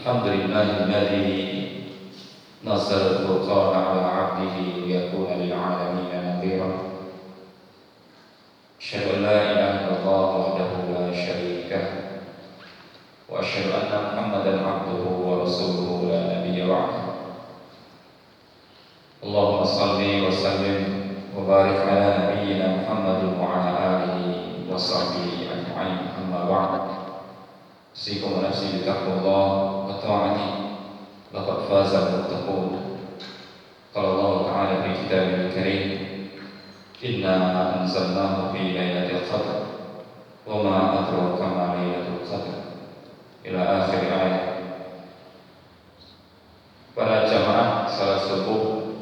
الحمد لله الذي نزل الفرقان على عبده ليكون للعالمين نذيرا. أشهد أن لا إله إلا الله وحده لا شريك له، وأشهد أن محمدا عبده ورسوله لا نبي بعده. اللهم صل وسلم وبارك على نبينا محمد وعلى آله وصحبه أجمعين. أما بعد، أوصيكم ونفسي بتقوى الله وطاعته، لقد فاز المتقون. قال الله تعالى في كتابه الكريم: إنا أنزلناه في ليلة القدر وما أدراك ما ليلة القدر، إلى آخر ayat. Para jamaah salat subuh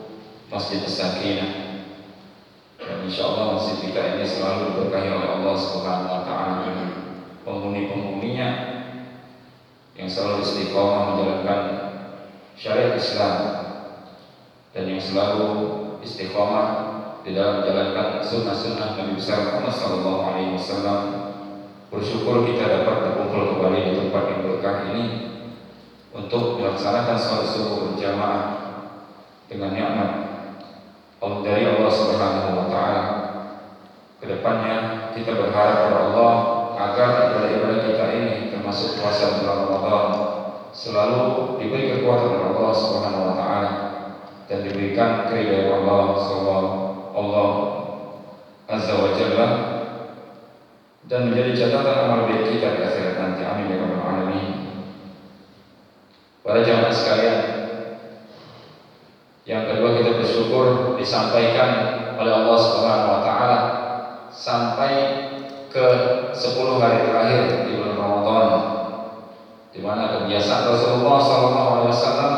Masjid Sakinah, dan insyaallah masjid kita ini selalu diberkahi oleh Allah Subhanahu wa taala, penghuni-penghuninya yang selalu istiqomah menjalankan syariat Islam dan yang selalu istiqomah di dalam menjalankan sunnah-sunnah Nabi besar Muhammad SAW. Bersyukur kita dapat berkumpul kembali di tempat yang berkah ini untuk melaksanakan salat subuh berjamaah dengan nikmat dari Allah Subhanahu wa taala. Kedepannya kita berharap kepada Allah agar ibadah-ibadah kita ini termasuk puasa bulan Ramadan selalu diberi kekuatan oleh Allah Subhanahu wa taala dan diberikan keridhaan Allah Azza wa Jalla, dan menjadi catatan amal baik kita di akhirat nanti. Amin ya rabbal alamin. Para jamaah sekalian, yang kedua kita bersyukur disampaikan oleh Allah Subhanahu wa taala sampai ke 10 hari terakhir di bulan Ramadan, di mana kebiasaan Rasulullah SAW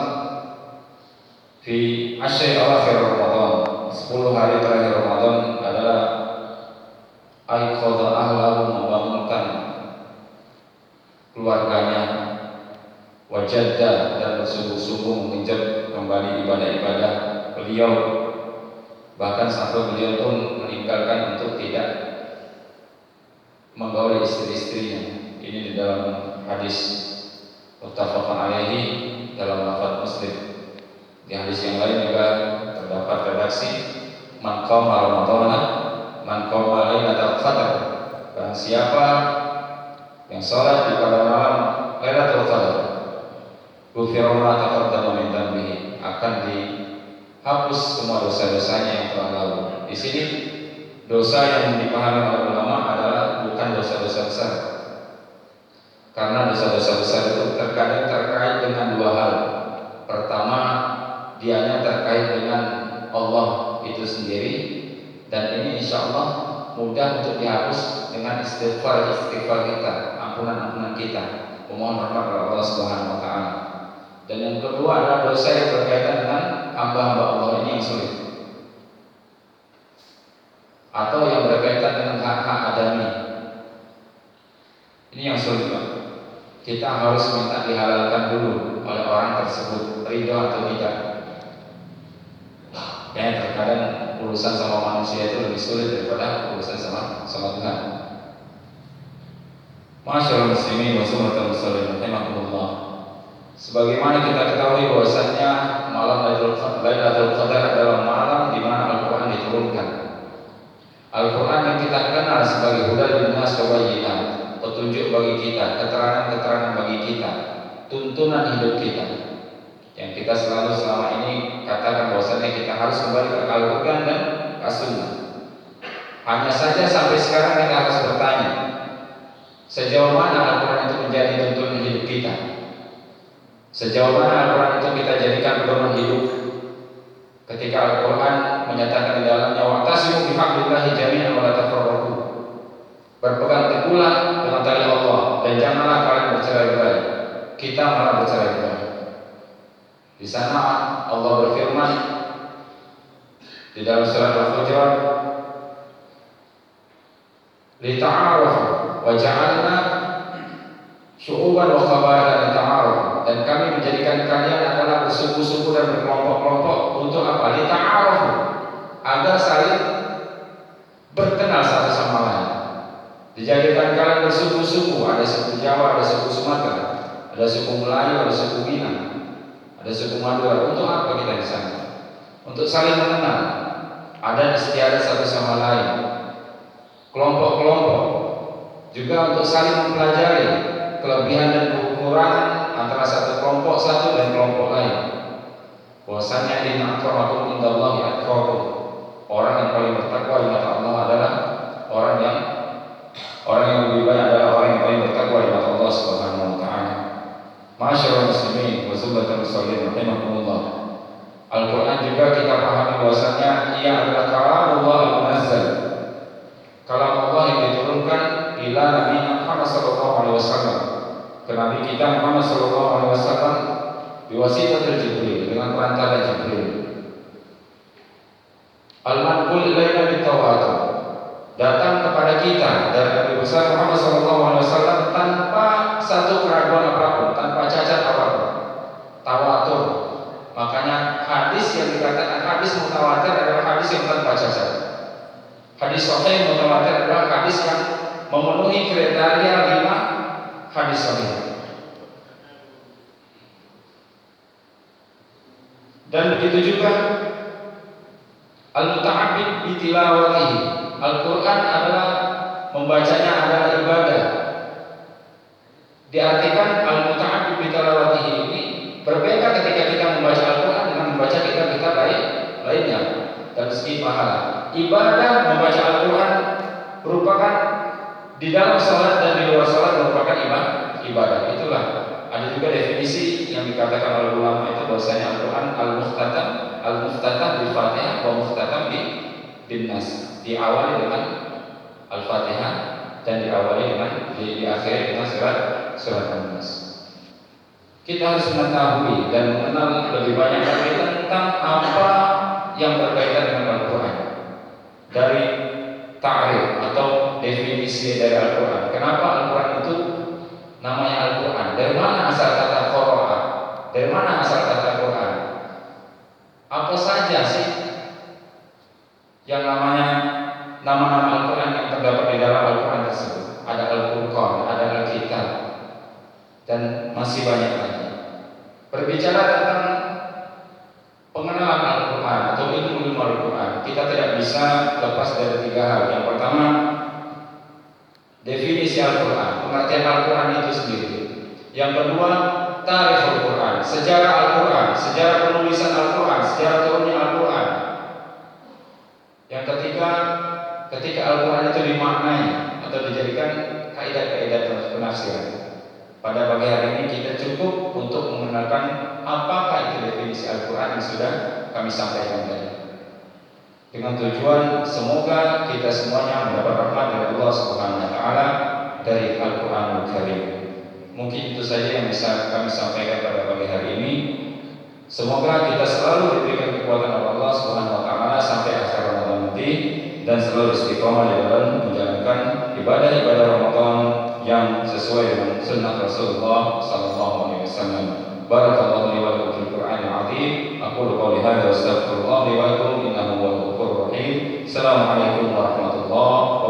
di asyri awakhir Ramadan, 10 hari terakhir Ramadan adalah aiqadha ahlahu, membangunkan keluarganya, wajadda, dan bersungguh-sungguh mengejar kembali ibadah-ibadah beliau. Bahkan sampai beliau pun meninggalkan untuk tidak menggauli istri-istrinya. Ini di dalam hadis muttafaqun alaihi dalam lafaz Muslim. Di hadis yang lain juga terdapat redaksi man qama ramadhana man qama lailatul qadar. Barang siapa yang salat di pada malam Lailatul Qadar, ghufira ma taqaddama min dhanbihi, akan dihapus semua dosa-dosanya yang telah lalu. Di sini dosa yang dipahami oleh ulama adalah bukan dosa-dosa besar, karena dosa-dosa besar itu terkadang terkait dengan dua hal. Pertama, dianya terkait dengan Allah itu sendiri, dan ini insya Allah mudah untuk dihapus dengan istighfar kita, ampunan kita, memohon rahmat kepada Allah Subhanahu wa taala. Dan yang kedua adalah dosa yang berkaitan dengan hamba-hamba Allah, ini yang sulit, atau yang berkaitan dengan hak-hak adami, ini yang sulit, Pak. Kita harus minta dihalalkan dulu oleh orang tersebut, ridho atau tidak. Ya, terkadang urusan sama manusia itu lebih sulit daripada urusan sama Tuhan. Masyaallah muslimin wa sunnatul muslimin rahimakumullah. Sebagaimana kita ketahui bahwasannya malam Lailatul Qadar adalah malam di mana Al-Qur'an diturunkan. Al-Qur'an yang kita kenal sebagai hudal linnas wa bayyinat, petunjuk bagi kita, keterangan-keterangan bagi kita, tuntunan hidup kita, yang kita selalu selama ini katakan bahwasanya kita harus kembali ke Al-Qur'an dan As-Sunnah. Hanya saja sampai sekarang kita harus bertanya, sejauh mana Al-Qur'an itu menjadi tuntunan hidup kita? Sejauh mana Al-Qur'an itu kita jadikan pedoman hidup? Ketika Al-Qur'an menyatakan di dalamnya wa'tasimu bihablillahi jami'an wa la tafarraqu, berpegang teguhlah dengan tali Allah dan janganlah kalian bercerai-berai. Kita malah bercerai-berai. Di sana Allah berfirman di dalam surat Al-Hujurat, lita'arafu wa ja'alna syu'uban wa qabaila lita'arafu, dan kami menjadikan kalian adalah bersuku-suku dan berkelompok-kelompok untuk apa? Lita'arafu, agar saling berkenal satu sama lain. Dijadikan kalian bersuku-suku, ada suku Jawa, ada suku Sumatera, ada suku Melayu, ada suku Minang, ada suku Madura. Untuk apa kita di sana? Untuk saling mengenal, ada istiadat satu sama lain. Kelompok-kelompok juga untuk saling mempelajari kelebihan dan kekurangan antara satu kelompok satu dan kelompok lain. Bahwasanya inna akramakum indallahi atqakum. Orang yang paling bertakwa di mata Allah adalah orang yang lebih baik adalah orang yang paling bertakwa di mata Allah Subhanahu wa taala. Masyaallah muslimin wa subhanallahi musallin rahimakumullah. Al-Quran juga kita pahami bahwasanya ia adalah kalamullah al-munazzal, kalam Allah yang diturunkan ila Nabi Muhammad sallallahu alaihi wasallam, ke Nabi kita Muhammad sallallahu alaihi wasallam biwasitatil Jibril, dengan perantara Jibril. Al-manqul ilaina bitawatur, datang kepada kita dari Nabi besar Muhammad sallallahu alaihi wasallam tanpa satu keraguan apapun, tanpa cacat apapun. Tawatur. Makanya hadis yang dikatakan hadis mutawatir adalah hadis yang tanpa cacat. Hadis sahih mutawatir adalah hadis yang memenuhi kriteria 5 hadis sahih. Dan begitu juga al-muta'abbid bi tilawatihi. Al-Qur'an adalah membacanya adalah ibadah. Diartikan al-muta'abbid bi tilawatihi ini berbeda ketika kita membaca Al-Quran dengan membaca kitab-kitab lainnya dari segi pahala. Ibadah membaca Al-Quran merupakan di dalam salat dan di luar salat merupakan ibadah. Itulah ada juga definisi yang dikatakan oleh ulama itu bahwasanya Al-Quran al-muftatan bil Fatihah wa muftatan bin Nas. Diawali dengan Al-Fatihah dan diawali dengan diakhiri dengan surat An-Nas. Kita harus mengetahui dan mengenal lebih banyak lagi tentang apa yang berkaitan dengan Al-Quran, dari ta'rif atau definisi dari Al-Quran. Kenapa Al-Quran itu namanya Al-Quran? Dari mana asal kata Qur'an? Dari mana asal kata Quran? Apa saja sih yang namanya nama-nama Al-Quran yang terdapat di dalam Al-Quran tersebut? Ada Al-Furqan, ada Al-Kitab, dan masih banyak lagi. Berbicara tentang pengenalan Al-Quran atau ilmu Al-Quran, kita tidak bisa lepas dari 3 hal. Yang pertama, definisi Al-Quran, pengertian Al-Quran itu sendiri. Yang kedua, tarikh Al-Quran, sejarah Al-Quran, sejarah penulisan Al-Quran, sejarah turunnya Al-Quran. Yang ketiga, ketika Al-Quran itu dimaknai atau dijadikan kaidah-kaidah penafsiran. Pada pagi hari ini kita cukup untuk mengenalkan apakah itu definisi Al-Quran yang sudah kami sampaikan tadi. Dengan tujuan semoga kita semuanya mendapat rahmat dari Allah Subhanahu wa taala dari Al-Qur'anul Karim. Mungkin itu saja yang bisa kami sampaikan pada pagi hari ini. Semoga kita selalu diberikan kekuatan oleh Allah Subhanahu wa taala sampai akhir Ramadan nanti dan selalu istiqomah di dalam menjalankan ibadah-ibadah Ramadan yang sesuai dengan sunnah Rasulullah sallallahu alaihi wasallam. Barakallahu li wa lakum fil Qur'anil 'azim. Aqulu qawli hadza wa astaghfirullah li wa lakum innahu huwal ghafurur rahim. Assalamualaikum warahmatullahi wabarakatuh.